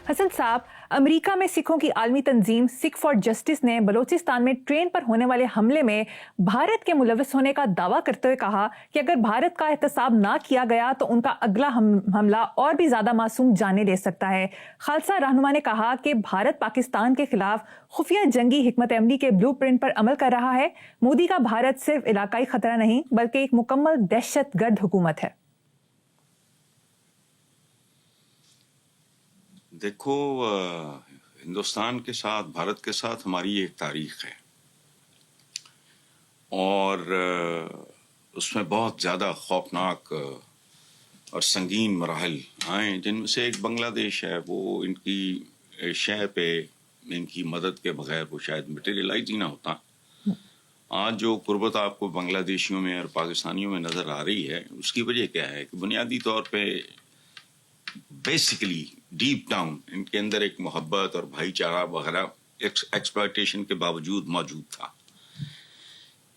हसन साहब, अमेरिका में सिखों की आलमी तंजीम सिख फॉर जस्टिस ने बलूचिस्तान में ट्रेन पर होने वाले हमले में भारत के मुलविस होने का दावा करते हुए कहा कि अगर भारत का एहतसाब ना किया गया तो उनका अगला हमला और भी ज्यादा मासूम जाने ले सकता है। खालसा रहनुमा ने कहा कि भारत पाकिस्तान के खिलाफ खुफिया जंगी हिकमत अमली के ब्लू प्रिंट पर अमल कर रहा है। मोदी का भारत सिर्फ इलाकाई खतरा नहीं बल्कि एक मुकम्मल दहशतगर्द हुकूमत है। देखो, हिंदुस्तान के साथ, भारत के साथ हमारी एक तारीख है और उसमें बहुत ज़्यादा खौफनाक और संगीन मराहल आए, जिनमें से एक बांग्लादेश है। वो इनकी शय पे इनकी मदद के बगैर वो शायद मटेरियलाइज ही ना होता। आज जो कुर्बत आपको बांग्लादेशियों में और पाकिस्तानियों में नज़र आ रही है, उसकी वजह क्या है कि बुनियादी तौर पे बेसिकली डीप डाउन इनके अंदर एक मोहब्बत और भाईचारा वगैरह एक्सप्लॉयटेशन के बावजूद मौजूद था।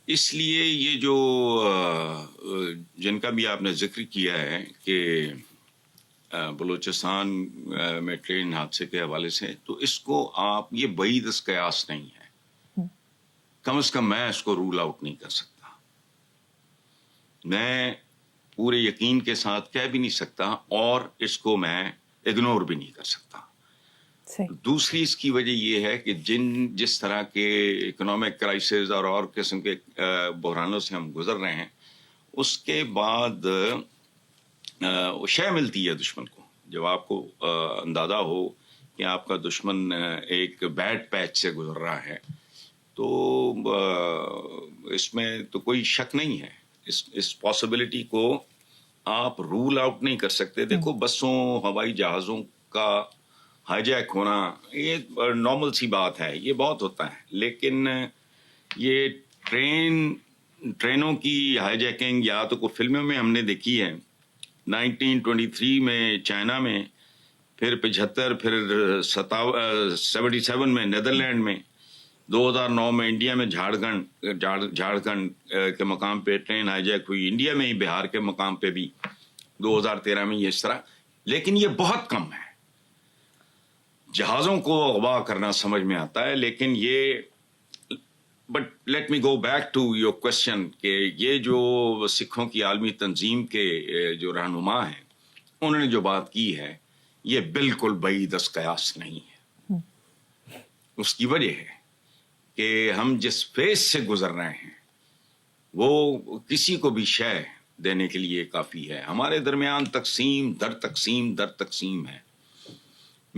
इसलिए ये जो जिनका भी आपने जिक्र किया है कि बलूचिस्तान में ट्रेन हादसे के हवाले से, तो इसको आप, ये बईद कयास नहीं है। कम से कम मैं इसको रूल आउट नहीं कर सकता। मैं पूरे यकीन के साथ कह भी नहीं सकता और इसको मैं इग्नोर भी नहीं कर सकता। दूसरी इसकी वजह यह है कि जिस तरह के इकोनॉमिक क्राइसिस और किस्म के बहरानों से हम गुजर रहे हैं, उसके बाद शय मिलती है दुश्मन को। जब आपको अंदाजा हो कि आपका दुश्मन एक बैड पैच से गुजर रहा है, तो इसमें तो कोई शक नहीं है। इस पॉसिबिलिटी को आप रूल आउट नहीं कर सकते। देखो, बसों, हवाई जहाज़ों का हाईजैक होना ये नॉर्मल सी बात है, ये बहुत होता है। लेकिन ये ट्रेनों की हाईजैकिंग या तो कोई फिल्मों में हमने देखी है, 1923 में चाइना में, फिर 75, फिर 77 में नीदरलैंड में, 2009 में इंडिया में झारखंड के मकाम पे ट्रेन हाईजैक हुई, इंडिया में ही बिहार के मकाम पे भी 2013 में, ये इस तरह। लेकिन ये बहुत कम है। जहाज़ों को अगवा करना समझ में आता है, लेकिन ये, but let me go back to your question कि ये जो सिखों की आलमी तंजीम के जो रहनुमा हैं, उन्होंने जो बात की है, ये बिल्कुल बईद कयास नहीं है। उसकी वजह है कि हम जिस फेज से गुजर रहे हैं वो किसी को भी शय देने के लिए काफ़ी है। हमारे दरमियान तकसीम दर तकसीम है।